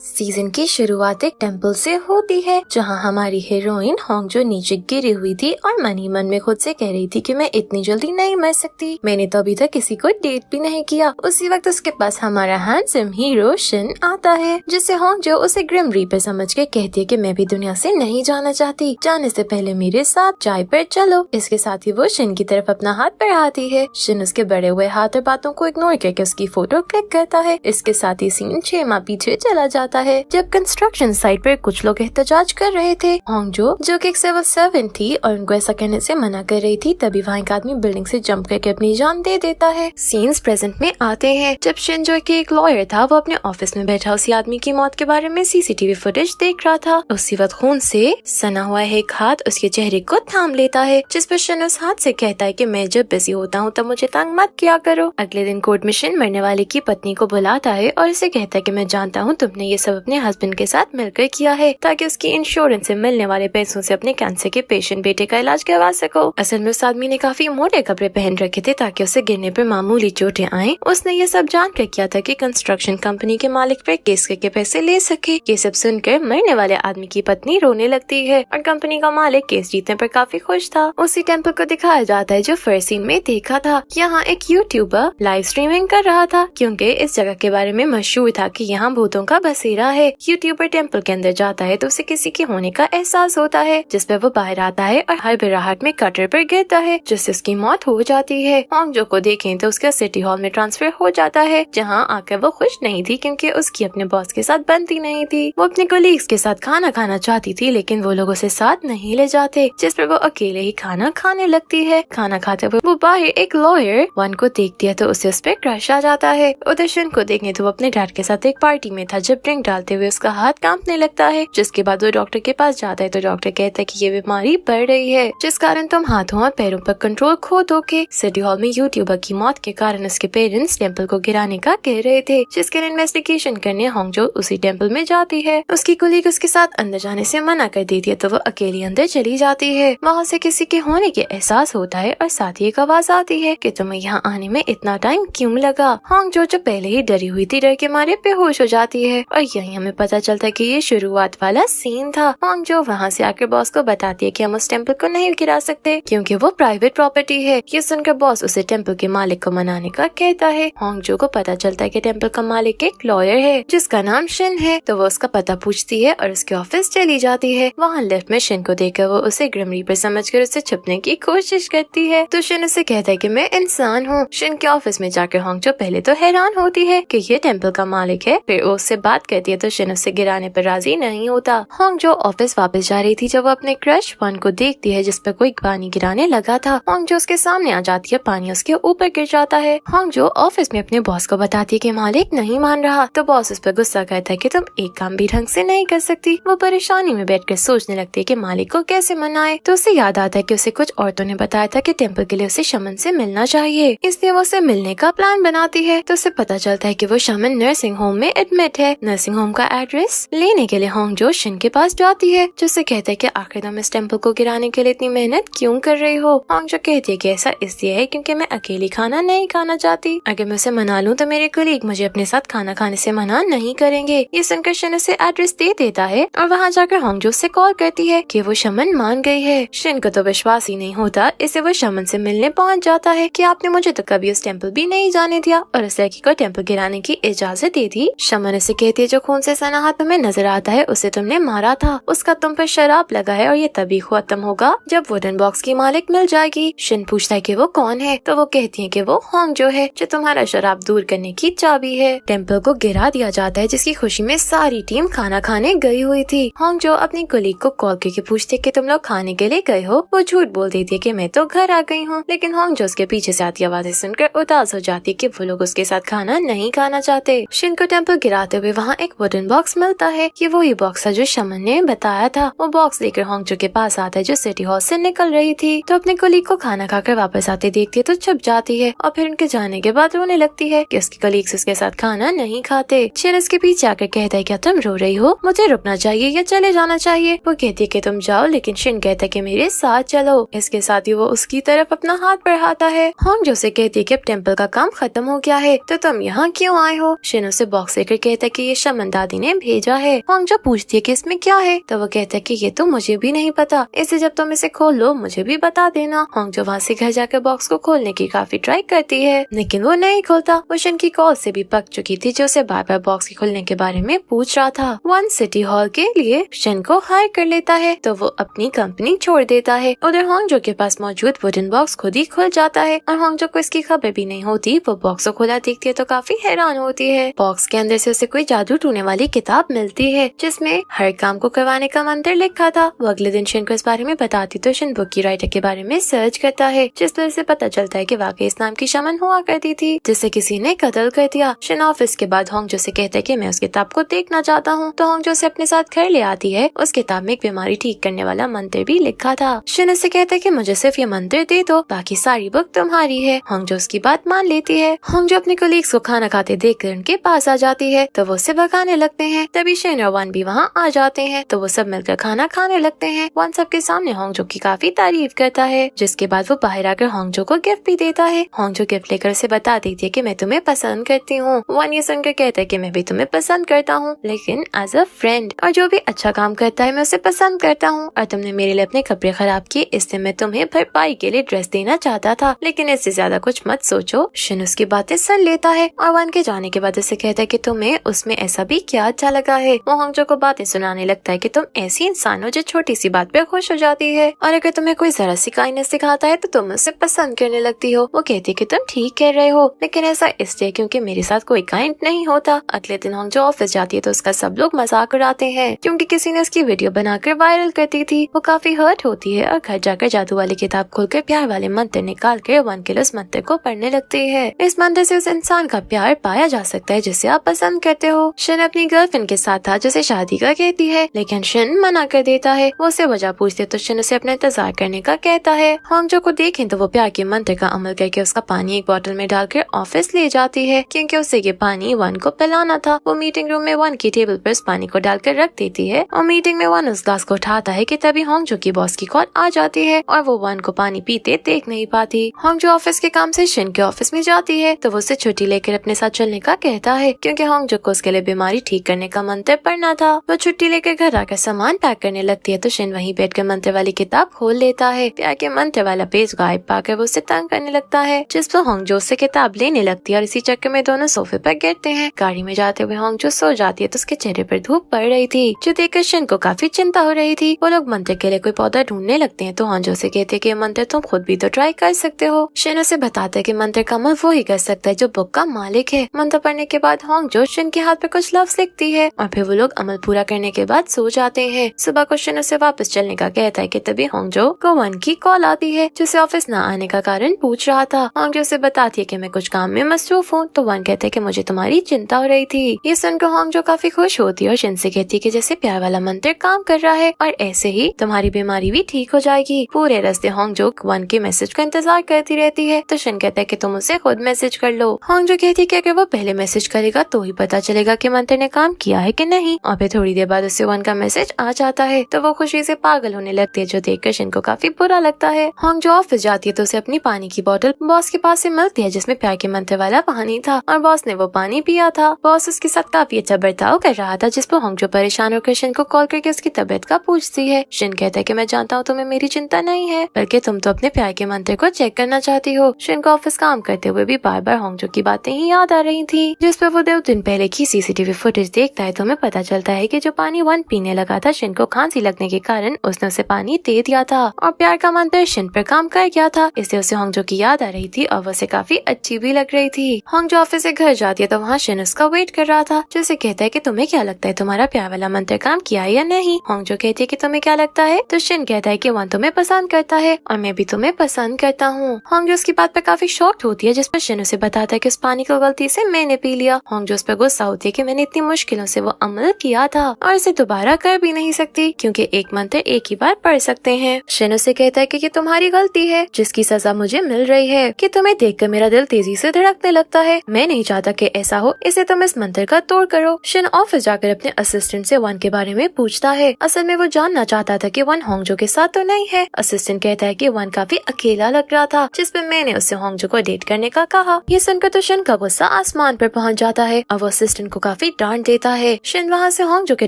Season की शुरुआत एक टेम्पल से होती है जहां हमारी हीरोइन होंगजो नीचे गिरी हुई थी और मन ही मन में खुद से कह रही थी कि मैं इतनी जल्दी नहीं मर सकती, मैंने तो अभी तक किसी को डेट भी नहीं किया। उसी वक्त उसके पास हमारा हैंडसम हीरो शिन आता है, जिससे होंगजो उसे ग्रिम रीपर समझ के कहती है कि मैं भी दुनिया से नहीं जाना चाहती, जाने से पहले मेरे साथ चाय पर चलो। इसके साथ ही वो शिन की तरफ अपना हाथ बढ़ाती है। शिन उसके बड़े हुए हाथ और बातों को इग्नोर करके उसकी फोटो क्लिक करता है। इसके साथ ही सीन 6 माह पीछे चला जाता है, जब कंस्ट्रक्शन साइट पर कुछ लोग एहतजाज कर रहे थे। होंगजो जो कि एक सिविल सर्वेंट थी और उनको ऐसा करने से मना कर रही थी, तभी वहाँ एक आदमी बिल्डिंग से जंप करके अपनी जान दे देता है। सीन्स प्रेजेंट में आते हैं जब शिन जो कि एक लॉयर था, वो अपने ऑफिस में बैठा उसी आदमी की मौत के बारे में सीसीटीवी फुटेज देख रहा था। उसी वक्त खून से सना हुआ है एक हाथ उसके चेहरे को थाम लेता है, जिस पर शिन उस हाथ से कहता है कि मैं जब बिजी होता हूँ तब मुझे तंग मत किया करो। अगले दिन कोर्ट में शिन मरने वाले की पत्नी को बुलाता है और उसे कहता है कि मैं जानता हूँ तुमने ये सब अपने हस्बैंड के साथ मिलकर किया है ताकि उसकी इंश्योरेंस से मिलने वाले पैसों से अपने कैंसर के पेशेंट बेटे का इलाज करवा सको। असल में उस आदमी ने काफी मोटे कपड़े पहन रखे थे ताकि उसे गिरने पर मामूली चोटें आए। उसने ये सब जानकर किया था कि कंस्ट्रक्शन कंपनी के मालिक पर केस करके पैसे ले सके। ये सब सुनकर मरने वाले आदमी की पत्नी रोने लगती है और कंपनी का मालिक केस जीतने पर काफी खुश था। उसी टेम्पल को दिखाया जाता है जो फर्स्ट सीन में देखा था। यहाँ एक यूट्यूबर लाइव स्ट्रीमिंग कर रहा था क्योंकि इस जगह के बारे में मशहूर था कि यहाँ भूतों का बसेरा है। यूट्यूबर टेम्पल के अंदर जाता है तो उसे किसी के होने का एहसास होता है, जिस पर वो बाहर आता है और हर बिराहट में कटर पर गिरता है, जिससे उसकी मौत हो जाती है। होंगजो को देखें तो उसका सिटी हॉल में ट्रांसफर हो जाता है, जहाँ आकर वो खुश नहीं थी क्योंकि उसकी अपने बॉस के साथ बनती नहीं थी। वो अपने कोलीग्स के साथ खाना खाना चाहती थी, लेकिन वो लोग उसे साथ नहीं ले जाते, जिस पर वो अकेले ही खाना खाने लगती है। खाना खाते हुए वो बाहर एक लॉयर वन को देखती है तो उसे उस पर क्रश आ जाता है। उधर शिन को देखने तो वो अपने डैड के साथ एक पार्टी में था, जब ड्रिंक डालते हुए उसका हाथ कांपने लगता है, जिसके बाद वो डॉक्टर के पास जाता है तो डॉक्टर कहता है कि ये बीमारी बढ़ रही है, जिस कारण तुम हाथों और पैरों पर कंट्रोल खो दोगे। सिटी हॉल में यूट्यूबर की मौत के कारण उसके पेरेंट्स टेम्पल को गिराने का कह रहे थे, जिसके इन्वेस्टिगेशन करने होंगजो उसी टेम्पल में जाती है। उसकी कुलीग उसके साथ अंदर जाने से मना कर देती है तो वो अकेली अंदर चली जाती है। वहाँ से किसी के होने के एहसास होता है और साथ ही एक आवाज आती है कि तुम्हें यहाँ आने में इतना टाइम क्यों लगा। होंगजो जो पहले ही डरी हुई थी, डर के मारे बेहोश हो जाती है और यही हमें पता चलता है कि ये शुरुआत वाला सीन था। होंगजो वहाँ से आकर बॉस को बताती है कि हम उस टेम्पल को नहीं गिरा सकते क्योंकि वो प्राइवेट प्रॉपर्टी है। ये सुनकर बॉस उसे टेम्पल के मालिक को मनाने का कहता है। होंगजो को पता चलता है कि टेम्पल का मालिक एक लॉयर है जिसका नाम शिन है, तो वो उसका पता पूछती है और उसके ऑफिस चली जाती है। वहाँ लिफ्ट में शिन को देखकर वो उसे ग्रिम रीपर समझकर उसे छुपने की कोशिश करती है, तो शिन उसे कहता है कि मैं इंसान हूँ। शिन के ऑफिस में जाकर होंगजो पहले तो हैरान होती है कि ये टेम्पल का मालिक है, फिर वो उससे बात करती है तो शिन उसे गिराने पर राजी नहीं होता। होंगजो ऑफिस वापस जा रही थी जब वो अपने क्रश वन को देखती है जिस पर कोई पानी गिराने लगा था। होंगजो उसके सामने आ जाती है, पानी उसके ऊपर गिर जाता है। होंगजो ऑफिस में अपने बॉस को बताती है कि मालिक नहीं मान रहा, तो बॉस उस पर गुस्सा करता है कि तुम एक काम भी ढंग से नहीं कर सकती। वो परेशानी में बैठकर सोचने लगती है कि मालिक को कैसे मनाए, तो उसे याद आता है कि उसे कुछ औरतों ने बताया था कि टेम्पल के लिए उसे शमन से मिलना चाहिए, इसलिए वो उसे मिलने का प्लान बनाती है। तो उसे पता चलता है कि वो शमन नर्सिंग होम में एडमिट है। नर्सिंग होम का एड्रेस लेने के लिए होंगजो शिन के पास जाती है, जो उसे कहता है कि आखिर तुम इस टेम्पल को गिराने के लिए इतनी मेहनत क्यों कर रही हो। होंगजो कहती है कि ऐसा इसलिए है क्योंकि मैं अकेली खाना नहीं खाना चाहती, अगर मैं उसे मना लूँ तो मेरे कलीग मुझे अपने साथ खाना खाने से मना नहीं करेंगे। ये सुनकर शिन उसे एड्रेस दे देता है और वहाँ जाकर होंगजो से कॉल करती है कि वो शमन मान गई है। शिन को तो विश्वास ही नहीं होता, इसे वो शमन से मिलने पहुँच जाता है कि आपने मुझे तो कभी उस टेम्पल भी नहीं जाने दिया और उस लड़की को टेम्पल गिराने की इजाजत दी थी। शमन उसे कहती है जो खून से सना हाथ तुम्हें नजर आता है उसे तुमने मारा था, उसका तुम पर शराब लगा है और ये तभी खत्म होगा जब वुडन बॉक्स की मालिक मिल जाएगी। शिन पूछता है कि वो कौन है, तो वो कहती है कि वो होंगजो है जो तुम्हारा शराब दूर करने की चाबी है। टेम्पल को गिरा दिया जाता है जिसकी खुशी में सारी टीम खाना खाने गई हुई थी। होंगजो अपनी कलीग को कॉल करके पूछती है कि तुम लोग खाने के लिए गए हो। वो झूठ बोल देती है कि मैं तो घर आ गई हूँ, लेकिन होंगजो उसके पीछे से आती आवाजें सुनकर उदास हो जाती है कि वो लोग उसके साथ खाना नहीं खाना चाहते। शिन को टेम्पल गिराते हुए वहाँ एक वुडन बॉक्स मिलता है। ये वही बॉक्स है जो शमन ने बताया था। वो बॉक्स लेकर होंगजो के पास आता है जो सिटी हॉल से निकल रही थी, तो अपने कलीग को खाना खाकर वापस आते देखती है तो छुप जाती है और फिर उनके जाने के बाद रोने लगती है कि उसके कलीग्स उसके साथ खाना नहीं खाते। शिन उसके पीछे आकर कहता है क्या तुम रो रही हो, मुझे रुकना चाहिए या चले जाना चाहिए। वो कहती है कि तुम जाओ, लेकिन शिन कहता है कि मेरे साथ चलो। इसके साथ ही वो उसकी तरफ अपना हाथ बढ़ाता है। होंगजो से कहती है कि अब टेम्पल का काम खत्म हो गया है तो तुम यहाँ क्यों आए हो। शिन उसे बॉक्स लेकर कहता है कि ये शमन शमन दादी ने भेजा है। होंग जो पूछती है कि इसमें क्या है, तो वो कहता है कि ये तो मुझे भी नहीं पता, इसे जब तुम इसे खोल लो मुझे भी बता देना। होंग जो वहाँ से घर जाकर बॉक्स को खोलने की काफी ट्राई करती है, लेकिन वो नहीं खोलता। वो शन की कॉल से भी पक चुकी थी, जो उसे बार बार बॉक्स के खुलने के बारे में पूछ रहा था। वन सिटी हॉल के लिए शन को हायर कर लेता है, तो वो अपनी कंपनी छोड़ देता है। उधर होंगजो के पास मौजूद वुडन बॉक्स खुद ही खुल जाता है और होंगजो को इसकी खबर भी नहीं होती। वो बॉक्स को खुला देखती है तो काफी हैरान होती है। बॉक्स के अंदर से उसे कोई जादू टूने वाली किताब मिलती है, जिसमें हर काम को करवाने का मंत्र लिखा था। वो अगले दिन शन को इस बारे में बताती तो शन बुक की राइटर के बारे में सर्च करता है, जिस पर उसे पता चलता है कि वाकई इस नाम की शमन हुआ करती थी, जिसे किसी ने कत्ल कर दिया। शन ऑफिस के बाद होंगजो से कहता है कि मैं उस किताब को देखना चाहता हूँ, तो होंगजो से अपने साथ घर ले आती है। उस किताब में एक बीमारी ठीक करने वाला मंत्र भी लिखा था। शन उसे कहता है कि मुझे सिर्फ ये मंत्र दे दो, बाकी सारी बुक तुम्हारी है। होंगजो उसकी बात मान लेती है। होंगजो अपने कोलीग्स को खाना खाते देखकर उनके पास आ जाती है, तो वो उसे भगाने लगते हैं। तभी शन और वन भी वहाँ आ जाते हैं, तो वो सब मिलकर खाना खाने लगते हैं। वन सबके सामने होंगजो की काफी तारीफ करता है, जिसके बाद वो बाहर आकर होंगजो को गिफ्ट भी देता है। होंगजो गिफ्ट लेकर उसे बता देती है कि मैं तुम्हें पसंद करती हूँ। वन ये सुनकर कहता है कि मैं भी तुम्हें पसंद करता हूँ, लेकिन एज अ फ्रेंड, और जो भी अच्छा काम करता है मैं उसे पसंद करता हूँ। और तुमने मेरे लिए अपने कपड़े खराब किए, इससे मैं तुम्हें भरपाई के लिए ड्रेस देना चाहता था, लेकिन इससे ज्यादा कुछ मत सोचो। शन उसकी बातें सुन लेता है और वन के जाने के बाद उसे कहता है कि तुम्हें उसमें ऐसा भी क्या अच्छा लगा है। वो होंगजो को बातें सुनाने लगता है कि तुम ऐसी इंसान हो जो छोटी सी बात पे खुश हो जाती है, और अगर तुम्हें कोई जरा सी काइंडनेस दिखाता है तो तुम उसे पसंद करने लगती हो। वो कहती है कि तुम ठीक कह रहे हो, लेकिन ऐसा इसलिए क्योंकि मेरे साथ कोई काइंड नहीं होता। अगले दिन होंगजो ऑफिस जाती है तो उसका सब लोग मजाक उड़ाते हैं, क्योंकि किसी ने उसकी वीडियो बनाकर वायरल कर दी थी। वो काफी हर्ट होती है और घर जाकर जादू वाली किताब खोलकर प्यार वाले मंत्र निकाल कर वन के लिए उस मंत्र को पढ़ने लगती है। इस मंत्र से उस इंसान का प्यार पाया जा सकता है जिसे आप पसंद करते हो। शन अपनी गर्लफ्रेंड के साथ था जिसे शादी का कहती है, लेकिन शन मना कर देता है। वो उसे वजह पूछते तो शन उसे अपना इंतजार करने का कहता है। होंगजो को देखें तो वो प्यार के मंत्र का अमल करके उसका पानी एक बोतल में डालकर ऑफिस ले जाती है, क्योंकि उसे ये पानी वन को पिलाना था। वो मीटिंग रूम में वन की टेबल पर उस पानी को डालकर रख देती है और मीटिंग में वन उस ग्लास को उठाता है कि तभी होंगजो की बॉस की कॉल आ जाती है और वो वन को पानी पीते देख नहीं पाती। होंगजो ऑफिस के काम से शन के ऑफिस में जाती है, तो वो उसे छुट्टी लेकर अपने साथ चलने का कहता है, क्योंकि होंगजो को उसके लिए बीमारी ठीक करने का मंत्र पढ़ना था। वो छुट्टी लेकर घर आकर सामान पैक करने लगती है, तो शन वहीं बैठकर मंत्र वाली किताब खोल लेता है। प्यार के मंत्र वाला पेज गायब पाकर वो उसे तंग करने लगता है, जिस पर होंगजो से किताब लेने लगती है और इसी चक्कर में दोनों सोफे पर गिरते हैं। गाड़ी में जाते हुए होंगजो सो जाती है, तो उसके चेहरे पर धूप पड़ रही थी, जो देखकर शन को काफी चिंता हो रही थी। वो लोग मंत्र के लिए कोई पौधा ढूंढने लगते हैं, तो होंगजो से कहते हैं कि मंत्र तुम खुद भी तो ट्राई कर सकते हो। शन उसे बताता है कि मंत्र का अमल वो ही कर सकता है जो बुक का मालिक है। मंत्र पढ़ने के बाद होंगजो शन के हाथ पे कुछ लफ्ज लिखती है और फिर वो लोग अमल पूरा करने के बाद सो जाते हैं। सुबह को शन उसे वापस चलने का कहता है कि तभी होंगजो को वन की कॉल आती है, जिसे ऑफिस न आने का कारण पूछ रहा था। होंगजो उसे बताती है कि मैं कुछ काम में मसरूफ हूँ, तो वन कहते है कि मुझे तुम्हारी चिंता हो रही थी। ये सुनकर होंगजो काफी खुश होती है और शन से कहती है कि जैसे प्यार वाला मंत्र काम कर रहा है और ऐसे ही तुम्हारी बीमारी भी ठीक हो जाएगी। पूरे रास्ते होंगजो वन के मैसेज का इंतजार करती रहती है, तो शन कहता है कि तुम उसे खुद मैसेज कर लो। होंगजो कहती है कि अगर वो पहले मैसेज करेगा तो ही पता चलेगा कि मंत्र ने काम किया है कि नहीं। और फिर थोड़ी देर बाद उससे वन का मैसेज आ जाता है, तो वो खुशी से पागल होने लगती है, जो देखकर शन को काफी बुरा लगता है। होंगजो ऑफिस जाती है तो उसे अपनी पानी की बोतल बॉस के पास से मिलती है, जिसमें प्यार के मंत्र वाला पानी था और बॉस ने वो पानी पिया था। बॉस उसके साथ काफी अच्छा बर्ताव कर रहा था, जिस पर होंगजो परेशान होकर शन को कॉल करके उसकी तबीयत का पूछती है। शन कहता है कि मैं जानता हूँ तुम्हें मेरी चिंता नहीं है, बल्कि तुम तो अपने प्यार के मंत्र को चेक करना चाहती हो। शन को ऑफिस काम करते हुए भी बार बार होंगजो की बातें ही याद आ रही थी, जिस पर वो 2 दिन पहले की सीसीटीवी फुटेज देखता है, तो हमें पता चलता है कि जो पानी वन पीने लगा था, शन को खांसी लगने के कारण उसने उसे पानी दे दिया था और प्यार का मंत्र शन पर काम कर गया था। इससे उसे होंगजो की याद आ रही थी और वो उसे काफी अच्छी भी लग रही थी। होंगजो ऑफिस से घर जाती है तो वहाँ शन उसका वेट कर रहा था, जो उसे कहता है कि तुम्हें क्या लगता है तुम्हारा प्यार वाला मंत्र काम किया है या नहीं। होंगजो कहती है कि तुम्हें क्या लगता है, तो शन कहता है कि वन तुम्हें पसंद करता है और मैं भी तुम्हें पसंद करता हूँ। होंगजो उसकी बात पर काफी शॉक्ड होती है, जिस पर शन उसे बताता है कि उस पानी को गलती से मैंने पी लिया। होंगजो उस पर गुस्सा होती है कि मैंने इतनी मुश्किलों से वो अमल किया था और इसे दोबारा कर भी नहीं सकती, क्योंकि एक मंत्र एक ही बार पढ़ सकते हैं। शन उसे कहता है कि ये तुम्हारी गलती है, जिसकी सजा मुझे मिल रही है, कि तुम्हें देखकर मेरा दिल तेजी से धड़कने लगता है। मैं नहीं चाहता कि ऐसा हो, इसे तुम इस मंत्र का तोड़ करो। शन ऑफिस जाकर अपने असिस्टेंट से वन के बारे में पूछता है। असल में वो जानना चाहता था कि वन होंगजो के साथ तो नहीं है। असिस्टेंट कहता है कि वन काफी अकेला लग रहा था, जिस पर मैंने उससे होंगजो को डेट करने का कहा। ये सुनकर तो शन का गुस्सा आसमान पर पहुंच जाता है और वो असिस्टेंट को काफी डांट देता है। शिन वहाँ से होंगजो के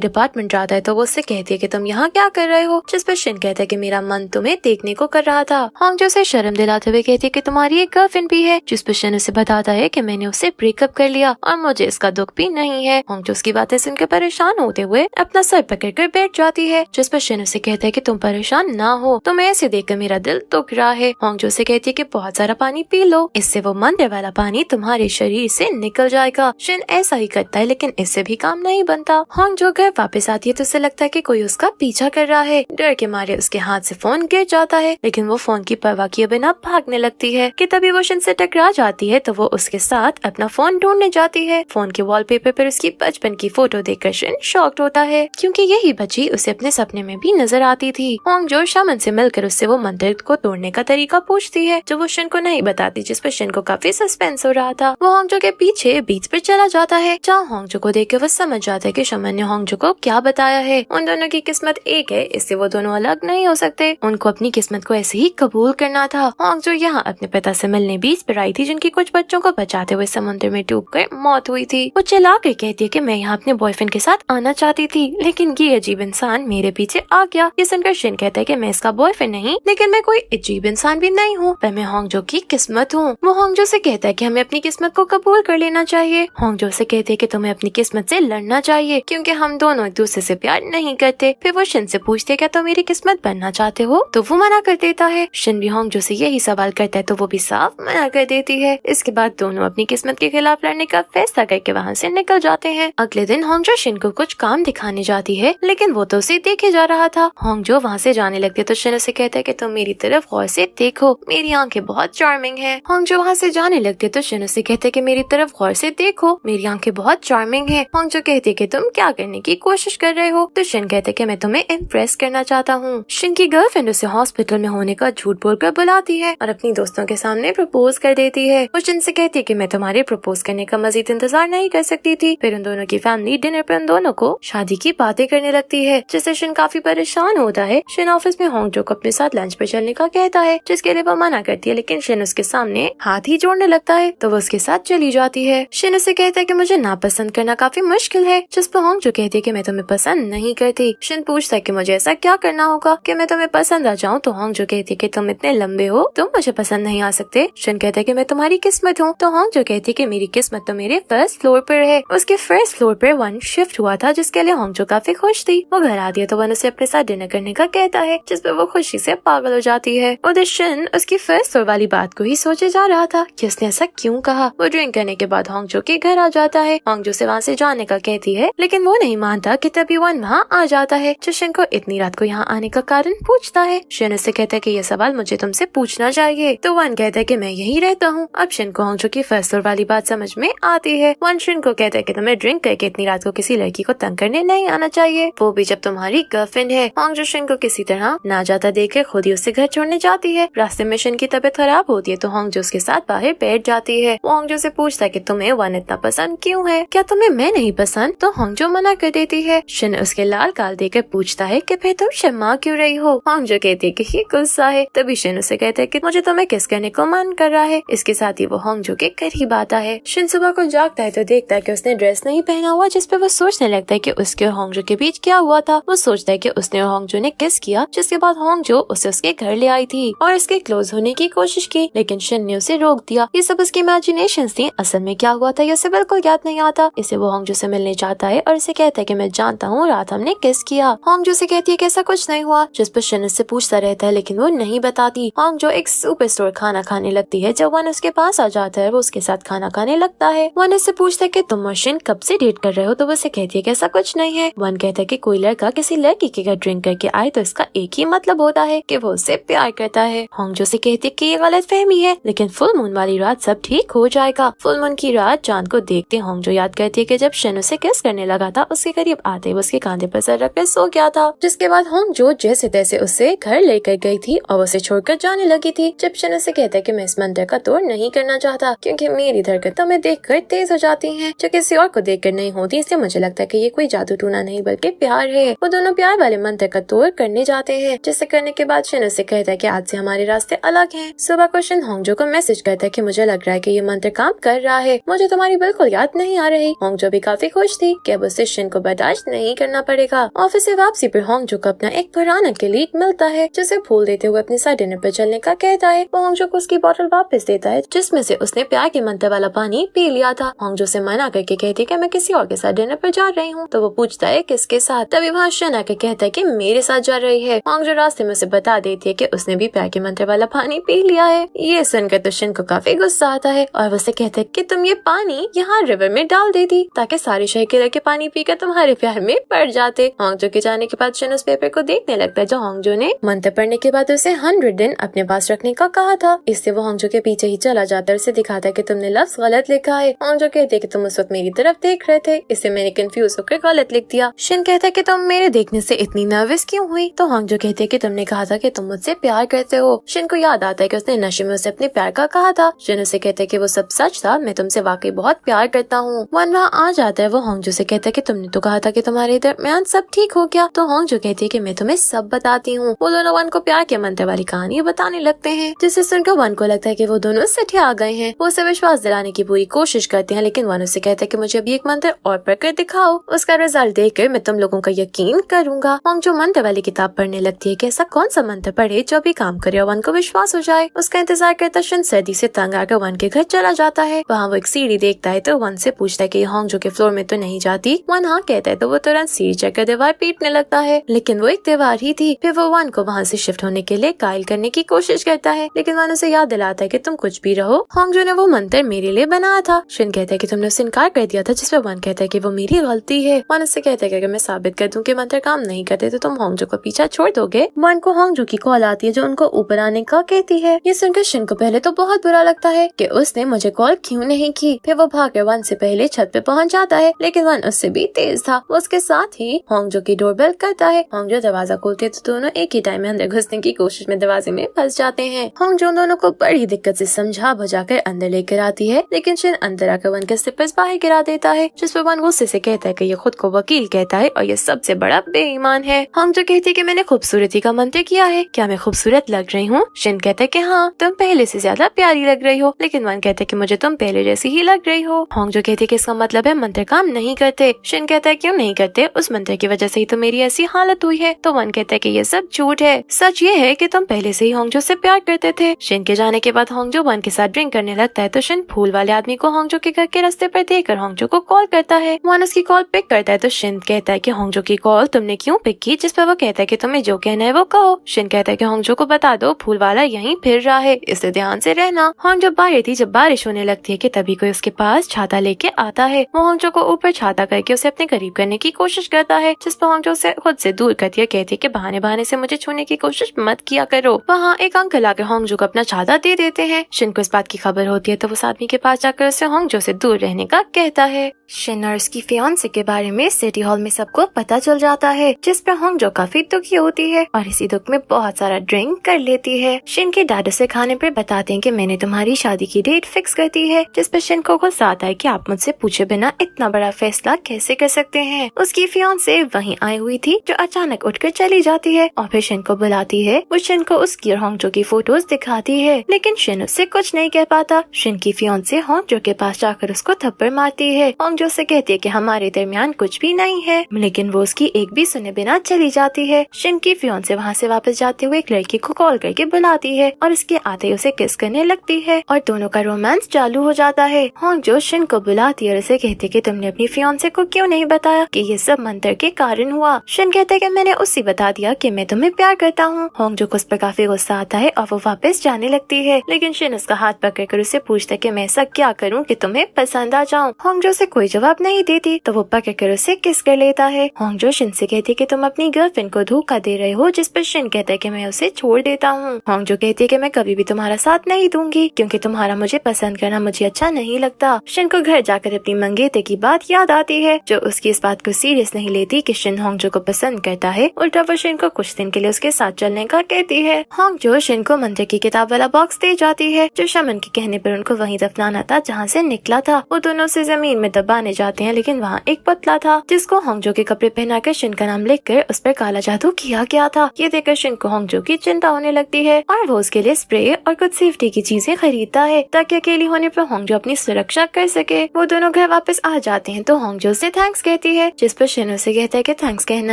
डिपार्टमेंट जाता है तो वो उससे कहती है कि तुम यहाँ क्या कर रहे हो, जिस पर शिन कहता है कि मेरा मन तुम्हें देखने को कर रहा था। होंगजो से शर्म दिलाते हुए कहती है कि तुम्हारी एक गर्लफ्रेंड भी है, जिस पर शिन उसे बताता है कि मैंने उससे ब्रेकअप कर लिया और मुझे इसका दुख भी नहीं है। होंगजो उसकी बातें सुनकर परेशान होते हुए अपना सर पकड़कर बैठ जाती है, जिस पर शिन उसे कहता है कि तुम परेशान ना हो, तुम्हें ऐसे देखकर मेरा दिल दुख रहा है। होंगजो से कहती है कि बहुत सारा पानी पी लो, इससे वो मंदिर वाला पानी तुम्हारे शरीर से निकल जाएगा। शिन ऐसा ही करता है लेकिन इससे भी काम नहीं बनता। होंगजो घर वापस आती है तो उसे लगता है कि कोई उसका पीछा कर रहा है। डर के मारे उसके हाथ से फोन गिर जाता है, लेकिन वो फोन की परवाह किए बिना भागने लगती है कि तभी वो शिन से टकरा जाती है तो वो उसके साथ अपना फोन ढूंढने जाती है। फोन के वॉलपेपर पर उसकी बचपन की फोटो देखकर शिन शॉक्ड होता है, क्योंकि यही बच्ची उसे अपने सपने में भी नजर आती थी। होंगजो शामन से मिलकर उससे वो मंदिर को तोड़ने का तरीका पूछती है, जो वो शिन को नहीं बताती, जिस पर शिन को काफी सस्पेंस हो रहा था। वो होंगजो के पीछे बीच पर चला जाता है, जहाँ होंगजो को देख के वो समझ जाता है कि शमन ने होंगजो को क्या बताया है। उन दोनों की किस्मत एक है, इससे वो दोनों अलग नहीं हो सकते। उनको अपनी किस्मत को ऐसे ही कबूल करना था। होंगजो यहाँ अपने पिता से मिलने बीच पर आई थी, जिनकी कुछ बच्चों को बचाते हुए समुद्र में डूबकर मौत हुई थी। वो चिल्ला कर कहती है कि मैं यहाँ अपने बॉयफ्रेंड के साथ आना चाहती थी, लेकिन ये अजीब इंसान मेरे पीछे आ गया। ये सुनकर शिन कहता है कि मैं इसका बॉयफ्रेंड नहीं, लेकिन मैं कोई अजीब इंसान भी नहीं हूँ, पर मैं होंगजो की किस्मत हूँ। वो होंगजो से कहता है कि हमें अपनी किस्मत को कबूल कर लेना चाहिए। होंगजो से कहते है कि तुम्हें अपनी किस्मत से लड़ना चाहिए, क्योंकि हम दोनों एक दूसरे से प्यार नहीं करते। फिर वो शिन से पूछते है क्या तुम मेरी किस्मत बनना चाहते हो, तो वो मना कर देता है। शिन भी होंगजो से यही सवाल करता है तो वो भी साफ मना कर देती है। इसके बाद दोनों अपनी किस्मत के खिलाफ लड़ने का फैसला करके वहाँ से निकल जाते हैं। अगले दिन होंगजो शिन को कुछ काम दिखाने जाती है, लेकिन वो तो उसे देखे जा रहा था। होंगजो वहाँ से जाने लगती है तो शिन उसे कहता है कि तुम मेरी तरफ गौर से देखो, मेरी आंखें बहुत चार्मिंग है। होंगजो वहाँ से जाने लगती है तो शिन उसे कहता है कि मेरी तरफ गौर से देखो, मेरी आंखें बहुत चार्मिंग है। होंगजो कहती है कि तुम क्या करने की कोशिश कर रहे हो, तो शिन कहते है कि मैं तुम्हें इम्प्रेस करना चाहता हूँ। शिन की गर्लफ्रेंड उसे हॉस्पिटल में होने का झूठ बोलकर बुलाती है और अपनी दोस्तों के सामने प्रपोज कर देती है। वो शिन से कहती है कि मैं तुम्हारे प्रपोज करने का मजीद इंतजार नहीं कर सकती थी। फिर उन दोनों की फैमिली डिनर पे उन दोनों को शादी की बातें करने लगती है, जिससे शिन काफी परेशान होता है। शिन ऑफिस में होंगजो को अपने साथ लंच पे चलने का कहता है, जिसके लिए वो मना करती है, लेकिन शिन उसके सामने हाथ ही जोड़ने लगता है तो वो उसके साथ चली जाती है। शिन उसे कहता है कि मुझे नापसंद करना काफी मुश्किल है, जिस पर होंगजो कहती है कि मैं तुम्हें पसंद नहीं करती। शिन पूछता है कि मुझे ऐसा क्या करना होगा कि मैं तुम्हें पसंद आ जाऊँ, तो होंगजो कहती है कि तुम इतने लंबे हो, तुम मुझे पसंद नहीं आ सकते। शिन कहता है कि मैं तुम्हारी किस्मत हूँ, तो होंगजो कहती है कि मेरी किस्मत तो मेरे फर्स्ट फ्लोर पर है। उसके फर्स्ट फ्लोर पर वन शिफ्ट हुआ था, जिसके लिए होंगजो काफी खुश थी। वो घर आती है तो वन उसे अपने साथ डिनर करने का कहता है, जिस पर वो खुशी से पागल हो जाती है। उधर शिन उसकी फर्स्ट फ्लोर वाली बात को ही सोचे जा रहा था कि उसने ऐसा क्यों कहा। वो ड्रिंक करने के बाद होंगजो के घर आ जाता है। होंगजो से वहाँ से जाने का कहती है, लेकिन वो नहीं मानता कि तभी वन वहाँ आ जाता है, जो शिन को इतनी रात को यहाँ आने का कारण पूछता है। शिन उससे कहता है कि ये सवाल मुझे तुमसे पूछना चाहिए, तो वन कहता है कि मैं यही रहता हूँ। अब शिन को होंगजो की फर्स्ट फ्लोर वाली बात समझ में आती है। वन शिन को कहता है कि तुम्हें ड्रिंक करके इतनी रात को किसी लड़की को तंग करने नहीं आना चाहिए, वो भी जब तुम्हारी गर्लफ्रेंड है। होंगजो शिन को किसी तरह ना जाता देखकर खुद ही उससे घर छोड़ने जाती है। रास्ते में शिन की तबीयत खराब होती है तो होंगजो उसके साथ बाहर बैठ जाती है। वो होंगजो से पूछता है कि तुम्हें वन इतना पसंद क्यों है, क्या तुम्हें मैं नहीं पसंद, तो होंगजो मना कर देती है। शिन उसके लाल गाल देकर पूछता है कि फिर तुम शर्मा क्यों रही हो। होंगजो कहती है कि ये गुस्सा है। तभी शिन उसे कहता है कि मुझे तुम्हें किस करने को मन कर रहा है। इसके साथ ही वो होंगजो के करीब आता है। शिन सुबह को जागता है तो देखता है कि उसने ड्रेस नहीं पहना हुआ, जिस पे वो सोचने लगता है कि उसके और होंगजो के बीच क्या हुआ था। वो सोचता है कि उसने और होंगजो ने किस किया, जिसके बाद होंगजो उसे उसके घर ले आई थी और इसके क्लोज होने की कोशिश की, लेकिन शिन ने उसे रोक दिया। ये सब उसकी इमेजिनेशंस थी, असल में क्या हुआ था ये उसे बिल्कुल याद नहीं आता। इसे वो होंगजो से मिलने जाता है और इसे कहता है कि मैं जानता हूँ रात हमने किस किया। होंगजो से कहती है कि ऐसा कुछ नहीं हुआ, जिस पर शिन उससे पूछता रहता है, लेकिन वो नहीं बताती। होंगजो एक सुपर स्टोर खाना खाने लगती है। जब वन उसके पास आ जाता है वो उसके साथ खाना खाने लगता है। वन उससे पूछता है कि तुम और शिन कब से डेट कर रहे हो, तो वो उसे कहती है कि ऐसा कुछ नहीं है। वन कहता है कि कोई लड़का किसी लड़की के घर ड्रिंक करके आए तो इसका एक ही मतलब होता है कि वो उससे प्यार करता है। होंगजो से कहती है कि ये गलत फहमी है, लेकिन फुल मून वाली रात सब ठीक हो जाएगा। फुल मून की रात चांद को देखते होंगजो याद करती है कि जब शिन उसे किस करने लगा था उसके करीब आते वो उसके कांधे पर सर रखकर सो गया था। जिसके बाद होंगजो जैसे तैसे उसे घर लेकर गई थी और उसे छोड़कर जाने लगी थी। जब शिन उसे कहता है कि मैं इस मंदिर का तोड़ नहीं करना चाहता, क्योंकि मेरी धड़कन तुम्हें देखकर तेज हो जाती है, जो किसी और को देखकर नहीं होती, इसलिए मुझे लगता है कि ये कोई जादू टूना नहीं बल्कि प्यार है। वो दोनों प्यार वाले मंदिर का तोड़ करने जाते हैं, जिसे करने के बाद शिन उसे कहता है कि आज से हमारे रास्ते अलग हैं। सुबह को शिन होंगजो को मैसेज करता है कि मुझे लग रहा है कि ये मंत्र काम कर रहा है, मुझे तुम्हारी बिल्कुल याद नहीं आ रही। होंगजो भी काफी खुश थी कि अब उसे शिन को बर्दाश्त नहीं करना पड़ेगा। ऑफिस से वापसी पर होंगजो को अपना एक पुराना कलीग मिलता है जिसे फूल देते हुए अपने साथ डिनर पर चलने का कहता है। वो होंगजो को उसकी बोतल वापस देता है जिसमें से उसने प्यार के मंत्र वाला पानी पी लिया था। होंगजो से मना करके कहती है कि मैं किसी और के साथ डिनर पर जा रही हूँ। तो वो पूछता है किसके साथ। तभी वहाँ शिन आके कहता है कि मेरे साथ जा रही है। होंगजो रास्ते में उसे बता देती है कि उसने भी प्यार के मंत्र वाला पानी पी लिया है। ये सुनकर तो शिन को काफी गुस्सा आता है और वो उसे कहता है कि तुम ये पानी यहाँ रिवर में डाल देती ताकि सारे शहर के लड़के पानी पीकर तुम्हारे प्यार में पड़ जाते। होंगजो के जाने के बाद शिन उस पेपर को देखने लगता है जो होंगजो ने मंत्र पढ़ने के बाद उसे 100 दिन अपने पास रखने का कहा था। इससे वो होंगजो के पीछे ही चला जाता है, उसे दिखाता है कि तुमने लफ्ज गलत लिखा है। होंगजो कहते हैं कि तुम उस वक्त मेरी तरफ देख रहे थे, इससे मैंने कंफ्यूज होकर गलत लिख दिया। शिन कहता है कि तुम मेरे देखने से इतनी नर्वस क्यों हुई। तो होंगजो कहते हैं कि तुमने कहा था कि तुम मुझसे प्यार करते हो। शिन को याद आता है कि उसने नशे में उसे अपने प्यार का कहा था। शिन उसे कहते हैं कि वो सब सच था, मैं तुमसे वाकई बहुत प्यार करता हूँ। वन वहाँ आ जाता है। वो होंगजो से कहता है कि तुमने तो कहा था कि तुम्हारे दरमियान सब ठीक हो गया। तो होंगजो कहती है कि मैं तुम्हें सब बताती हूँ। वो दोनों वन को प्यार के मंत्र वाली कहानी बताने लगते हैं जिससे सुनकर वन को लगता है कि वो दोनों सठिया आ गए हैं। वो उसे विश्वास दिलाने की पूरी कोशिश करते हैं लेकिन वन उसे कहता है कि मुझे अभी एक मंत्र और पढ़कर दिखाओ, उसका रिजल्ट देखकर मैं तुम लोगों का यकीन करूंगा। होंगजो मंत्र वाली किताब पढ़ने लगती है कि ऐसा कौन सा मंत्र पढ़े जो भी काम करे और वन को विश्वास हो जाए। उसका इंतजार करता शिन सर्दी से तंग आकर वन के घर चला जाता है। वहाँ वो एक सीढ़ी देखता है तो वन से पूछता है कि होंगजो के फ्लोर में तो नहीं जाती। वन हाँ कहता है तो वो तुरंत सीढ़ी चढ़कर दीवार पीटने लगता है लेकिन वो एक दीवार ही थी। फिर वो वन को वहाँ से शिफ्ट होने के लिए कायल करने की कोशिश करता है लेकिन वन उसे याद दिलाता है कि तुम कुछ भी रहो, होंगजो ने वो मंत्र मेरे लिए बनाया था। शिन कहता है कि तुमने उसे इनकार कर दिया था जिसपे वन कहता है कि वो मेरी गलती है। वन उससे कहता है कि अगर मैं साबित कर दूं कि मंत्र काम नहीं करते तो तुम होंगजो को पीछा छोड़ दोगे। वन को होंगजो की कॉल आती है जो उनको ऊपर आने का कहती है। ये सुनकर शिन को पहले तो बहुत बुरा लगता है कि उसने मुझे कॉल क्यों नहीं की। फिर वो भागकर वन से पहले छत पे पहुंच जाता है लेकिन वन उससे भी तेज था। वो उसके साथ ही होंगजो की डोरबेल करता है। होंगजो दरवाजा खोलते तो दोनों एक ही टाइम में अंदर घुसने की कोशिश में दरवाजे में फंस जाते हैं। होंगजो दोनों को बड़ी दिक्कत से समझा बुझाकर अंदर लेकर आती है लेकिन शिन अंदर आकर वन के स्लिपर्स बाहर गिरा देता है जिस पर वन गुस्से से कहता है कि ये खुद को वकील कहता है और ये सबसे बड़ा बेईमान है। होंगजो कहती है कि मैंने खूबसूरती का मंत्र किया है, क्या मैं खूबसूरत लग रही हूँ। शिन कहता है कि हाँ तुम पहले से ज्यादा प्यारी लग रही हो लेकिन वन कहता है कि मुझे तुम पहले जैसी ही लग रही हो। होंगजो कहती है कि इसका मतलब है मंत्र काम नहीं करते। शिन कहता है क्यों नहीं करते, उस मंत्र की वजह से ही तो मेरी ऐसी हालत हुई है। तो वन कहता है कि ये सब झूठ है, सच ये है कि तुम पहले से ही होंगजो से प्यार करते थे। शिन के जाने के बाद होंगजो वन के साथ ड्रिंक करने लगता है तो शिन फूल वाले आदमी को होंगजो के घर के रास्ते पर देखकर होंगजो को कॉल करता है। वन उसकी कॉल पिक करता है तो शिन कहता है कि होंगजो की कॉल तुमने क्यों पिक की, जिस पर वो कहता है कि तुम्हें जो कहना है वो कहो। शिन कहता है कि होंगजो को बता दो फूल वाला यहीं फिर रहा है, इससे ध्यान से रहना। होंगजो बाहर थी जब बारिश होने लगती है कि तभी कोई उसके पास छाता लेके आता है। वो होंगजो को ऊपर छाता करके उसे अपने करीब करने की कोशिश करता है जिस पर होंगजो उसे खुद से दूर करती है, कहती है कि बहाने बहाने से मुझे छूने की कोशिश मत किया करो। वहाँ एक अंकल आकर होंगजो को अपना छाता दे देते हैं। शिन को इस बात की खबर होती है तो वो उस आदमी के पास जाकर उसे होंगजो से दूर रहने का कहता है। शिन और उसकी फियांसे के बारे में सिटी हॉल में सबको पता चल जाता है जिस पर होंगजो काफी दुखी होती है और इसी दुख में बहुत सारा ड्रिंक कर लेती है। शिन के डैड उसे खाने पर बताते हैं कि मैंने तुम्हारी शादी की डेट फिक्स कर दी है, जिस पर शिन को गुस्सा आता है कि आप मुझसे पूछे बिना इतना बड़ा फैसला कैसे कर सकते हैं। उसकी फियांसे वहीं आई हुई थी जो अचानक उठकर चली जाती है और फिर शिन को बुलाती है। वो शिन को उसकी और होंगजो की फोटोज दिखाती है लेकिन शिन उससे कुछ नहीं कह पाता। शिन की फियांसे होंगजो के पास जाकर उसको थप्पड़ मारती है। होंगजो से कहती है कि हमारे दरमियान कुछ भी नहीं है लेकिन वो उसकी एक भी सुने बिना चली जाती है। शिन की फियांसे वहाँ से वापस जाते हुए एक लड़की को कॉल करके बुलाती है और उसके आते ही उसे किस करने लगती है और दोनों का रोमांस चालू हो जाता है। होंगजो शिन को बुलाती है और उसे कहती है कि तुमने अपनी फियांसे को क्यों नहीं बताया कि ये सब मंत्र के कारण हुआ। शिन कहता है कि मैंने उसे बता दिया कि मैं तुम्हें प्यार करता हूँ। होंगजो को उस पर काफी गुस्सा आता है और वो वापस जाने लगती है लेकिन शिन उसका हाथ पकड़कर उसे पूछता है कि मैं ऐसा क्या करूँ कि तुम्हें पसंद आ जाऊँ। होंगजो से कोई जवाब नहीं देती तो वो पकड़कर उसे किस कर लेता है। होंगजो शिन से कहती है कि तुम अपनी गर्लफ्रेंड को धोखा दे रहे हो, जिस पर शिन कहता है कि मैं उसे छोड़ देता हूँ। होंगजो कहती है कि मैं कभी भी तुम्हारा साथ नहीं दूंगी क्योंकि तुम्हारा मुझे पसंद करना मुझे अच्छा नहीं लगता। शिन को घर जाकर अपनी मंगेते की बात याद आती है जो उसकी इस बात को सीरियस नहीं लेती कि शिन होंगजो को पसंद करता है। उल्टा वो शिन को कुछ दिन के लिए उसके साथ चलने का कहती है। होंगजो शिन को मंत्र की किताब वाला बॉक्स दे जाती है जो शमन के कहने पर उनको वहीं दफनाना था जहाँ से निकला था। वो दोनों से जमीन में दबाने जाते हैं लेकिन वहाँ एक पुतला था जिसको होंगजो के कपड़े पहनाकर शिन का नाम लिखकर उस पर काला जादू किया गया था। ये देखकर शिन को होंगजो की चिंता होने लगती है और वो उसके लिए स्प्रे और कुछ सेफ्टी की चीजें खरीदता है ताकि अकेली होने पर होंगजो अपनी सुरक्षा कर सके। वो दोनों घर घर वापस आ जाते हैं तो होंगजो से थैंक्स कहती है, जिस पर शिन उसे कहता है कि थैंक्स कहना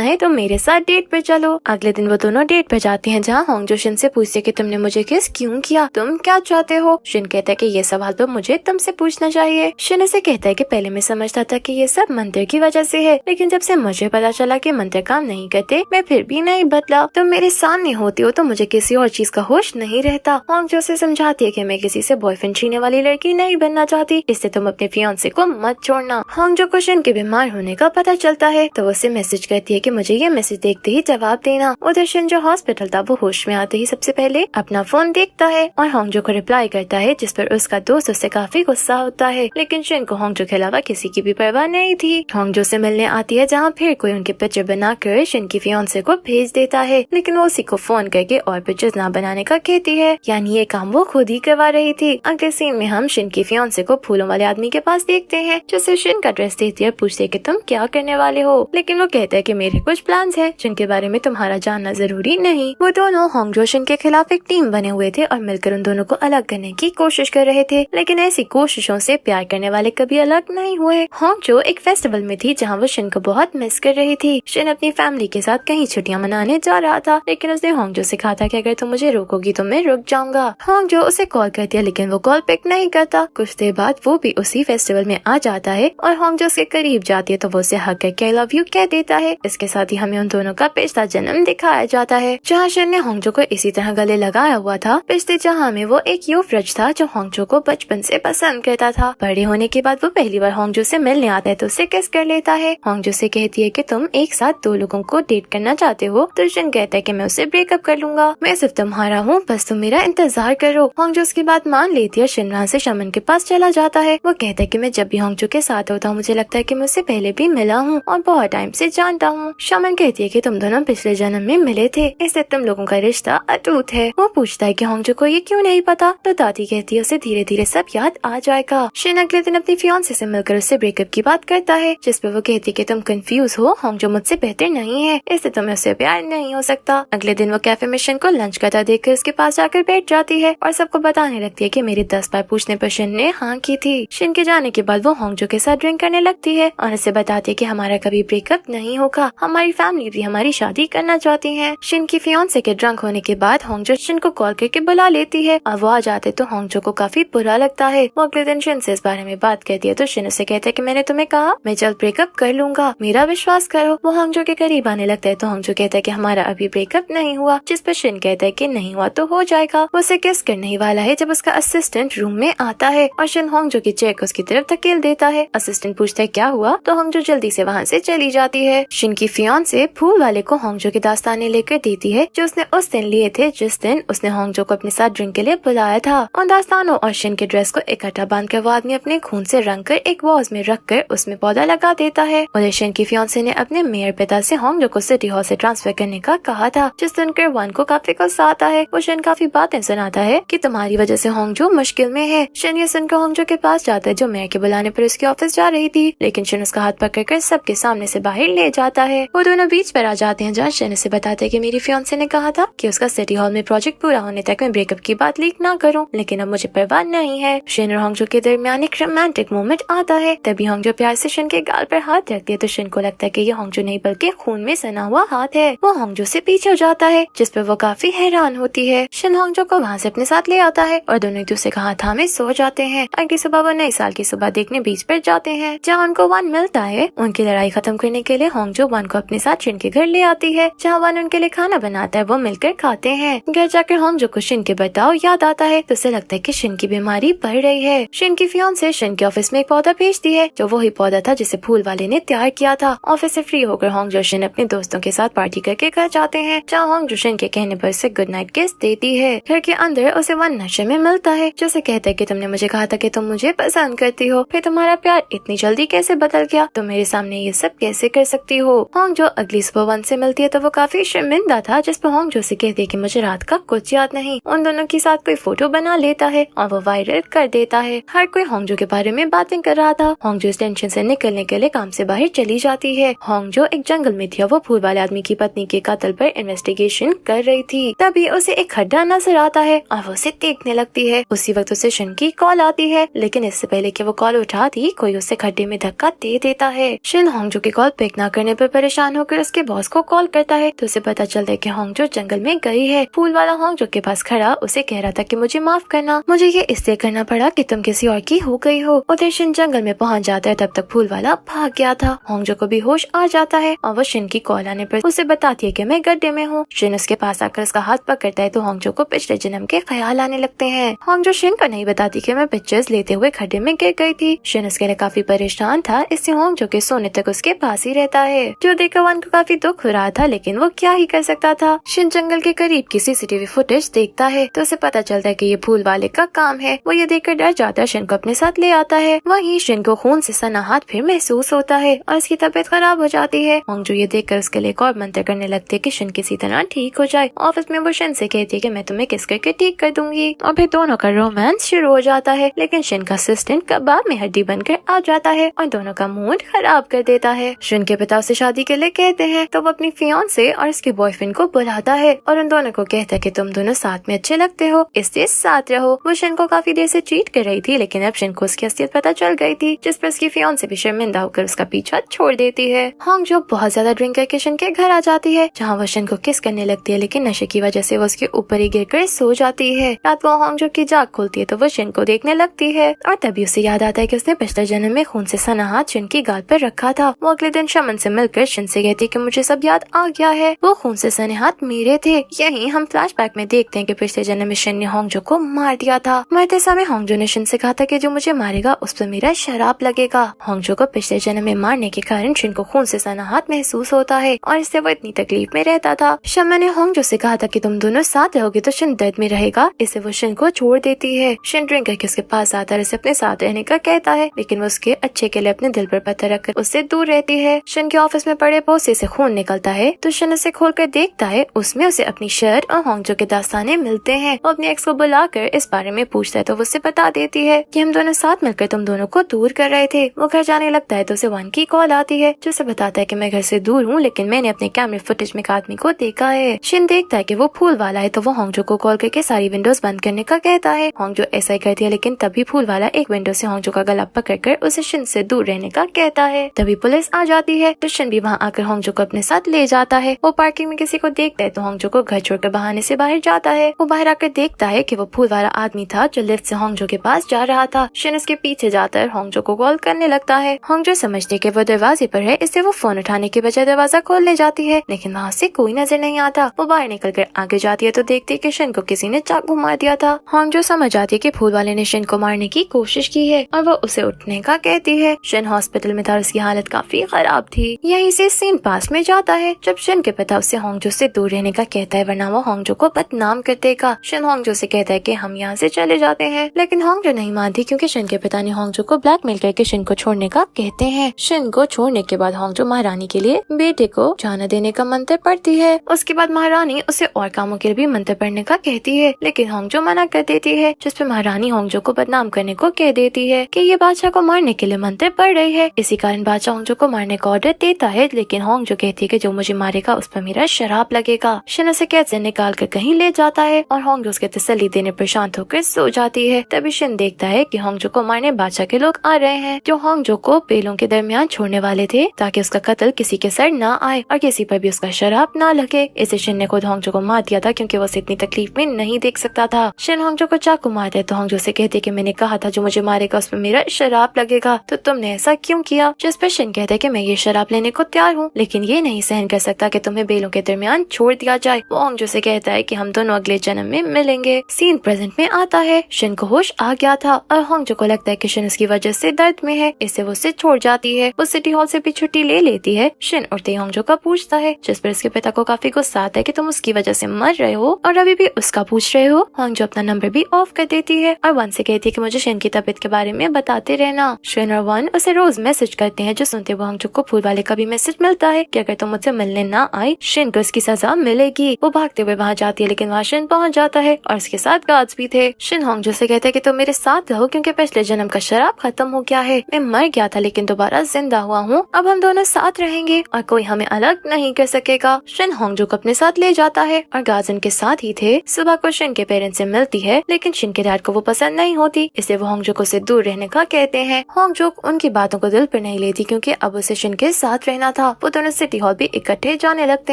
है तो मेरे साथ डेट पे चलो। अगले दिन वो दोनों डेट पे जाते हैं, जहाँ होंगजो शिन से पूछते कि तुमने मुझे किस क्यों किया, तुम क्या चाहते हो। शिन कहता है कि ये सवाल तो मुझे तुमसे पूछना चाहिए। शिन उसे कहता है कि पहले मैं समझता था कि ये सब मंत्र की वजह से है, लेकिन जब से मुझे पता चला कि मंत्र काम नहीं करते मैं फिर भी नहीं बदला। तुम मेरे सामने होती हो तो मुझे किसी और चीज का होश नहीं रहता। होंगजो से समझाती है कि मैं किसी से बॉयफ्रेंड छीनने वाली लड़की नहीं बनना चाहती, इससे तुम अपने फियांसे को मत छोड़ना। होंगजो को शिन के बीमार होने का पता चलता है तो वो उसे मैसेज करती है कि मुझे ये मैसेज देखते ही जवाब देना। उधर शिन जो हॉस्पिटल था वो होश में आते ही सबसे पहले अपना फोन देखता है और होंगजो को रिप्लाई करता है, जिस पर उसका दोस्त उससे काफी गुस्सा होता है, लेकिन शिन को होंगजो के अलावा किसी की भी परवाह नहीं थी। होंगजो से मिलने आती है, जहाँ फिर कोई उनके पिक्चर बनाकर शिन की फियांसे को भेज देता है, लेकिन वो उसी को फोन करके और पिक्चर्स ना बनाने का कहती है, यानी ये काम वो खुद ही करवा रही थी। अगले सीन में हम शिन की फियांसे को फूलों वाले आदमी के पास देखते हैं, जिससे शिन का ड्रेस देखती है, पूछते कि तुम क्या करने वाले हो, लेकिन वो कहता है कि मेरे कुछ प्लान्स हैं जिनके बारे में तुम्हारा जानना जरूरी नहीं। वो दोनों होंगजो शिन के खिलाफ एक टीम बने हुए थे और मिलकर उन दोनों को अलग करने की कोशिश कर रहे थे, लेकिन ऐसी कोशिशों से प्यार करने वाले कभी अलग नहीं हुए। होंगजो एक फेस्टिवल में थी जहाँ वो शिन को बहुत मिस कर रही थी। शिन अपनी फैमिली के साथ कहीं छुट्टियां मनाने जा रहा था, लेकिन उसने होंगजो से कहा था कि अगर तुम मुझे रोकोगी तो मैं रुक जाऊंगा। होंगजो उसे कॉल करती है, लेकिन वो कॉल पिक नहीं करता। कुछ देर बाद वो भी उसी फेस्टिवल में आ जाता है और होंगजो के करीब जाती है तो वो उसे हक करके आई लव यू कह देता है। इसके साथ ही हमें उन दोनों का पिछला जन्म दिखाया जाता है, जहाँ शिन ने होंगजो को इसी तरह गले लगाया हुआ था। पिछले जहाँ में वो एक युवराज था जो होंगजो को बचपन से पसंद करता था। बड़े होने के बाद वो पहली बार होंगजो से मिलने आता है तो उसे किस कर लेता है। होंगजो से कहती है कि तुम एक साथ दो लोगों को डेट करना चाहते हो, तो शिन कहता है कि मैं उससे ब्रेकअप कर लूंगा, मैं सिर्फ तुम्हारा हूँ, बस तुम मेरा इंतजार करो। होंगजो उसकी बात मान लेती है। शिन वहाँ से शमन के पास चला जाता है। वो कहता है कि मैं जब भी होंगजो के साथ होता हूँ मुझे लगता है कि मैं उससे पहले भी मिला हूँ और बहुत टाइम से जानता हूँ। शमन कहती है कि तुम दोनों पिछले जन्म में मिले थे, इससे तुम लोगों का रिश्ता अटूट है। वो पूछता है कि होंगजो को ये क्यों नहीं पता, तो दादी कहती है उसे धीरे धीरे सब याद आ जाएगा। शिन अगले दिन अपनी फियांसे से मिलकर उससे ब्रेकअप की बात करता है, जिस पर वो कहती है कि तुम कंफ्यूज हो, होंगजो मुझसे बेहतर नहीं है, इससे तुम्हें उससे प्यार नहीं हो सकता। अगले दिन वो कैफे में शिन को लंच करता देखकर उसके पास जाकर बैठ जाती है और सबको बताने लगती है कि मेरे 10 बार पूछने पर शिन ने हाँ की थी। शिन के जाने के बाद वो होंगजो के साथ ड्रिंक करने लगती है और उसे बताती है कि हमारा कभी ब्रेकअप नहीं होगा, हमारी फैमिली भी हमारी शादी करना चाहती है। शिन की फियांसे के ड्रंक होने के बाद होंगजो शिन को कॉल करके बुला लेती है और वो आ जाते तो होंगजो को काफी बुरा लगता है। वो अगले दिन शिन से इस बारे में बात करती है तो शिन उसे कहता है कि मैंने तुम्हें कहा मैं जल्द ब्रेकअप कर लूंगा, मेरा विश्वास करो। वो होंगजो के करीब आने लगता है तो होंगजो कहता है कि हमारा अभी ब्रेकअप नहीं हुआ, जिस पर शिन कहता है कि नहीं हुआ तो हो जाएगा। वो उसे किस करने ही वाला है जब उसका असिस्टेंट रूम में आता है और शिन होंगजो की चेयर को उसकी तरफ धकेल देता है। असिस्टेंट पूछता है क्या हुआ, तो होंगजो जल्दी से वहाँ से चली जाती है। शिन की फियांसे फूल वाले को होंगजो के दास्ताने लेकर देती है जो उसने उस दिन लिए थे जिस दिन उसने होंगजो को अपने साथ ड्रिंक के लिए बुलाया था। उन दास्तानों और शिन के ड्रेस को इकट्ठा बांधकर वो आदमी अपने खून से रंग कर एक वॉज में रखकर उसमें पौधा लगा देता है। उधर शिन की फियांसे ने अपने मेयर पिता से होंगजो को सिटी हॉल से ट्रांसफर करने का कहा था, जिस सुनकर वन को काफी गुस्सा आता है। वो शिन काफी बातें सुनाता है कि तुम्हारी वजह से होंगजो मुश्किल में है। शिन ये सुनकर होंगजो के पास जाता है जो मेयर के बुलाने पर उसके ऑफिस जा रही थी, लेकिन शिन उसका हाथ पकड़कर सबके सामने से बाहर ले जाता है। वो दोनों बीच पर आ जाते हैं जहाँ शिन उसे बताते हैं कि मेरी फियांसे ने कहा था कि उसका सिटी हॉल में प्रोजेक्ट पूरा होने तक मैं ब्रेकअप की बात लीक ना करूं, लेकिन अब मुझे परवाह नहीं है। शिन और होंगजो के दरमियान एक रोमांटिक मोमेंट आता है। तभी होंगजो प्यार से शिन के गाल पर हाथ रखती है तो शिन को लगता है कि ये होंगजो नहीं बल्कि खून में सना हुआ हाथ है। वो होंगजो से पीछे हो जाता है, जिस पर वो काफी हैरान होती है। शिन होंगजो को वहाँ से अपने साथ ले आता है और दोनों एक दूसरे का हाथ थामे सो जाते हैं। अगली सुबह वो नए साल की सुबह देखने बीच पर जाते हैं, जहाँ उनको वन मिलता है। उनकी लड़ाई खत्म करने के लिए होंगजो वन को अपने साथ शिन के घर ले आती है, जहाँ वन उनके लिए खाना बनाता है। वो मिलकर खाते हैं। घर जाकर होंगजो को शिन के बर्ताव याद आता है तो उसे लगता है कि शिन की बीमारी बढ़ रही है। शिन की फियांसे शिन के ऑफिस में एक पौधा भेजती है जो वही पौधा था जिसे फूल वाले ने तैयार किया था। ऑफिस से फ्री होकर होंगजो शिन अपने दोस्तों के साथ पार्टी करके घर जाते हैं, जहाँ होंगजो शिन के कहने पर उसे गुड नाइट किस देती है। घर के अंदर उसे वन नशे में मिलता है जो उसे कहता है कि तुमने मुझे कहा था कि तुम मुझे पसंद करती हो, फिर तुम्हारा प्यार इतनी जल्दी कैसे बदल गया, तुम मेरे सामने ये सब कैसे कर सकती हो। होंगजो अगली सुबह वन से मिलती है तो वो काफी शर्मिंदा था, जिस पर होंगजो से कहती है कि मुझे रात का कुछ याद नहीं। उन दोनों के साथ कोई फोटो बना लेता है और वो वायरल कर देता है। हर कोई होंगजो के बारे में बातें कर रहा था। होंगजो इस टेंशन से निकलने के लिए काम से बाहर चली जाती है। होंगजो एक जंगल में थी और वो फूल वाले आदमी की पत्नी के कत्ल पर इन्वेस्टिगेशन कर रही थी। तभी उसे एक खड्डा नजर आता है और वो उसे देखने लगती है। उसी वक्त उसे शिन की कॉल आती है, लेकिन इससे पहले कि वो कॉल उठा साथ ही कोई उसे खड्डे में धक्का दे देता है। शिन होंगजो की कॉल पिक न करने पर परेशान होकर उसके बॉस को कॉल करता है तो उसे पता चलता है कि होंगजो जंगल में गई है। फूल वाला होंगजो के पास खड़ा उसे कह रहा था कि मुझे माफ करना, मुझे ये इसलिए करना पड़ा कि तुम किसी और की हो गई हो। उधर शिन जंगल में पहुंच जाता है, तब तक फूल वाला भाग गया था। होंगजो को भी होश आ जाता है और वो शिन की कॉल आने पर उसे बताती है कि मैं गड्ढे में हूँ। शिन उसके पास आकर उसका हाथ पकड़ता है तो होंगजो को पिछले जन्म के ख्याल आने लगते हैं। होंगजो शिन को नहीं बताती कि मैं पिक्चर्स लेते हुए खड्डे में गिर गई थी। शिन उसके लिए काफी परेशान था, इससे होंगजो के सोने तक उसके पास ही रहता है, जो देखकर वन को काफी दुख हो रहा था, लेकिन वो क्या ही कर सकता था। शिन जंगल के करीब की सीसीटीवी फुटेज देखता है तो उसे पता चलता है कि ये फूल वाले का काम है। वो ये देखकर डर जाता है, शिन को अपने साथ ले आता है। वहीं शिन को खून से सना हाथ फिर महसूस होता है और उसकी तबीयत खराब हो जाती है। होंगजो ये देखकर उसके लिए एक और मंत्र करने लगती है कि शिन किसी तरह ठीक हो जाए। ऑफिस में वो शिन से कहती है कि मैं तुम्हें किस करके ठीक कर दूंगी और फिर दोनों का रोमांस शुरू हो जाता है। लेकिन शिन का असिस्टेंट कबाब में हड्डी बनकर आ जाता है और दोनों का मूड खराब कर देता है। शिन के पिता उसे शादी के लिए कहते हैं तो वो अपनी फियांसे और उसके बॉयफ्रेंड को बुलाता है और उन दोनों को कहता है कि तुम दोनों साथ में अच्छे लगते हो, इसलिए साथ रहो। वो शिन को काफी देर से चीट कर रही थी, लेकिन अब शिन को उसकी असलियत पता चल गई थी, जिस पर उसकी फियांसे भी शर्मिंदा होकर उसका पीछा छोड़ देती है। होंगजो बहुत ज्यादा ड्रिंक करके शिन के घर आ जाती है, जहाँ वो शिन को किस करने लगती है, लेकिन नशे की वजह से वो उसके ऊपर ही गिरकर सो जाती है। रात को होंगजो की जाग खुलती है तो वो शिन को देखने लगती है और तभी उसे याद आता है कि उसने पिछले जन्म में खून से सना हाथ शिन की गाल पर रखा था। वो अगले दिन शमन से मिलकर शिन से कहती है कि मुझे सब याद आ गया है, वो खून से सने हाथ मेरे थे। यही हम फ्लैशबैक में देखते हैं कि पिछले जन्म में शिन ने होंगजो को मार दिया था। मरते समय होंगजो ने शिन से कहा था कि जो मुझे मारेगा उस पर मेरा शराब लगेगा। होंगजो को पिछले जन्म में मारने के कारण शिन को खून से सना हाथ महसूस होता है और इससे वो इतनी तकलीफ में रहता था। शमन ने होंगजो से कहा था कि तुम दोनों साथ रहोगे तो शिन दर्द में रहेगा, इससे वो शिन को छोड़ देती है। शिन ड्रिंक करके उसके पास आता है, उसे अपने साथ रहने का कहता है, लेकिन वो उसके अच्छे के लिए अपने दिल पर पत्थर रखकर उससे दूर रहती है। शिन के ऑफिस में पड़े पोस्ते से खून निकलता है तो शिन उसे खोलकर देखता है, उसमें उसे अपनी शर्ट और होंगजो के दास्ताने मिलते हैं। वो अपने एक्स को बुलाकर इस बारे में पूछता है तो वो उससे बता देती है कि हम दोनों साथ मिलकर तुम दोनों को दूर कर रहे थे। वो घर जाने लगता है तो उसे वन की कॉल आती है, जो उसे बताता है कि मैं घर से दूर हूँ, लेकिन मैंने अपने कैमरे फुटेज में एक आदमी को देखा है। शिन देखता है कि वो फूल वाला है तो वो होंगजो को कॉल करके सारी विंडोज बंद करने का कहता है। होंगजो ऐसा ही करती है, लेकिन तभी फूल वाला एक विंडो से होंगजो का गला पकड़कर उसे शिन से दूर रहने का कहता है। तभी पुलिस आ जाती है तो शिन भी वहाँ आकर होंगजो को अपने साथ ले जाता है। वो पार्किंग में किसी को देखता है तो होंगजो को घर छोड़कर बहाने से बाहर जाता है। वो बाहर आकर देखता है कि वो फूल वाला आदमी था जो लिफ्ट से होंगजो के पास जा रहा था। शिन उसके पीछे जाकर होंगजो को कॉल करने लगता है। होंगजो समझते कि वो दरवाजे पर है, इससे वो फोन उठाने के बजाय दरवाजा खोलने जाती है, लेकिन वहाँ से कोई नजर नहीं आता। वो बाहर निकलकर आगे जाती है तो देखती है कि शिन को किसी ने चाकू मार दिया था। होंगजो समझ आती है कि फूल वाले ने शिन को मारने की कोशिश की है और वो उसे उठने का कहती है। शिन हॉस्पिटल में था, उसकी हालत काफी खराब थी। यहीं से सीन पास में जाता है जब शिन के पिता उसे होंगजो से दूर रहने का कहता है, वरना वो होंगजो को बदनाम कर देगा। शिन होंगजो से कहता है कि हम यहाँ से चले जाते हैं, लेकिन होंगजो नहीं मानती क्योंकि शिन के पिता ने होंगजो को ब्लैकमेल करके शिन को छोड़ने का कहते हैं। शिन को छोड़ने के बाद होंगजो महारानी के लिए बेटे को जाना देने का मंत्र पढ़ती है। उसके बाद महारानी उसे और कामों के लिए भी मंत्र पढ़ने का कहती है, लेकिन होंगजो मना कर देती है, जिस पे महारानी होंगजो को बदनाम करने को कह देती है कि ये बादशाह को मारने के लिए मंत्र पढ़ रही है। इसी कारण बादशाह होंगजो को मारने का ऑर्डर देता है, लेकिन होंगजो कहती है कि जो मुझे मारेगा उस पर मेरा शराब लगेगा। शिन उसे कैद से निकाल कर कहीं ले जाता है और होंगजो उसके तसल्ली देने पर शांत होकर सो जाती है। तभी शिन देखता है कि होंगजो को मारने बादशाह के लोग आ रहे हैं, जो होंगजो को पेलों के दरमियान छोड़ने वाले थे ताकि उसका कत्ल किसी के सर न आए और किसी पर भी उसका शराब न लगे। इसे शिन ने खुद होंगजो को मार दिया था क्योंकि वो उसे इतनी तकलीफ में नहीं देख सकता था। शिन होंगजो को चाकू मारता है तो होंगजो से कहते कि मैंने कहा था जो मुझे मारेगा उस पर मेरा शराब लगेगा, तो तुमने ऐसा क्यों किया? जिस पर शिन कहता है कि मैं ये शराब लेने को तैयार हूँ, लेकिन ये नहीं सहन कर सकता कि तुम्हें बेलों के दरमियान छोड़ दिया जाए। वो होंगजो से कहता है कि हम दोनों अगले जन्म में मिलेंगे। सीन प्रेजेंट में आता है। शिन को होश आ गया था और होंगजो को लगता है कि शिन उसकी वजह से दर्द में है, इससे वो उसे छोड़ जाती है। वो सिटी हॉल से भी छुट्टी ले लेती है। शिन उठते ही होंगजो का पूछता है, जिस पर उसके पिता को काफी गुस्सा आता है कि तुम उसकी वजह से मर रहे हो और अभी भी उसका पूछ रहे हो। होंगजो अपना नंबर भी ऑफ कर देती है और वन से कहती है कि मुझे शिन की तबीयत के बारे में बताते रहना। शिन और वन उसे रोज मैसेज करते हैं, जो सुनते हुए होंगजो को फूल वाले का भी मैसेज मिलता है कि अगर तुम मुझसे मिलने ना आई शिन को इसकी सजा मिलेगी। वो भागते हुए वहाँ जाती है, लेकिन वहाँ शिन पहुँच जाता है और उसके साथ गार्ड्स भी थे। शिन होंगजो से कहते हैं कि तुम मेरे साथ रहो क्योंकि पिछले जन्म का शराब खत्म हो गया है। मैं मर गया था लेकिन दोबारा जिंदा हुआ हूँ। अब हम दोनों साथ रहेंगे और कोई हमें अलग नहीं कर सकेगा। शिन होंगजो को अपने साथ ले जाता है और गार्ड्स उनके साथ ही थे। सुबह को शिन के पेरेंट्स से मिलती है, लेकिन शिन के डैड को वो पसंद नहीं होती, इसलिए वो होंगजो को से दूर रहने का कहते हैं। होंगजुक उनकी बातों को दिल पर नहीं लेती क्योंकि अब उसे शिन के साथ रहना था। वो दोनों सिटी हॉल भी इकट्ठे जाने लगते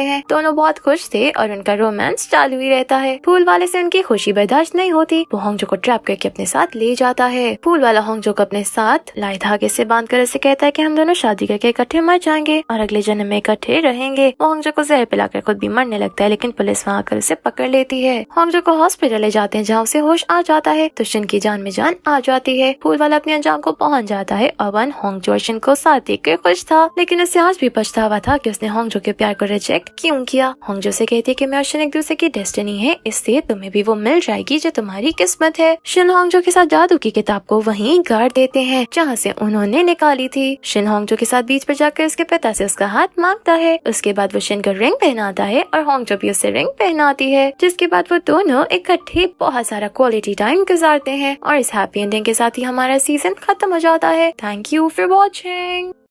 हैं। दोनों बहुत खुश थे और उनका रोमांस चालू ही रहता है। फूल वाले से उनकी खुशी बर्दाश्त नहीं होती। वो होंगजुक को ट्रैप करके अपने साथ ले जाता है। फूल वाला होंगजुक अपने साथ लाए धागे से बांध कर उसे कहता है कि हम दोनों शादी करके इकट्ठे मर जाएंगे और अगले जन्म में इकट्ठे रहेंगे। वो होंगजुक को जहर पिलाकर खुद भी मरने लगता है, लेकिन पुलिस वहाँ आकर उसे पकड़ लेती है। होंगजुक को हॉस्पिटल ले जाते हैं जहाँ उसे होश आ जाता है तो शिन की जान में जान आ जाती है। फूल वाला अपने अंजाम को पहुँच जाता है और वन होंगजुक शिन को साथ देखकर खुश था, लेकिन उसे आज भी पछतावा था कि उसने होंगजुक के प्यार को रिजेक्ट क्यों किया। होंगजुक से कहती है कि मैं और शिन एक दूसरे की डेस्टिनी है, इसलिए तुम्हें भी वो मिल जाएगी जो तुम्हारी किस्मत है। शिन होंगजुक के साथ जादू की किताब को वहीं गाड़ देते हैं जहाँ से उन्होंने निकाली थी। शिन होंगजुक के साथ बीच पर जाकर उसके पिता से उसका हाथ मांगता है। उसके बाद वो शिन को रिंग पहनाता है और होंगजुक भी उसे रिंग पहनाती है, जिसके बाद वो दोनों इकट्ठे बहुत सारा क्वालिटी टाइम गुजारते हैं और इस हैप्पी एंडिंग के साथ ही हमारा सीजन खत्म हो जाता है। Thank you for watching.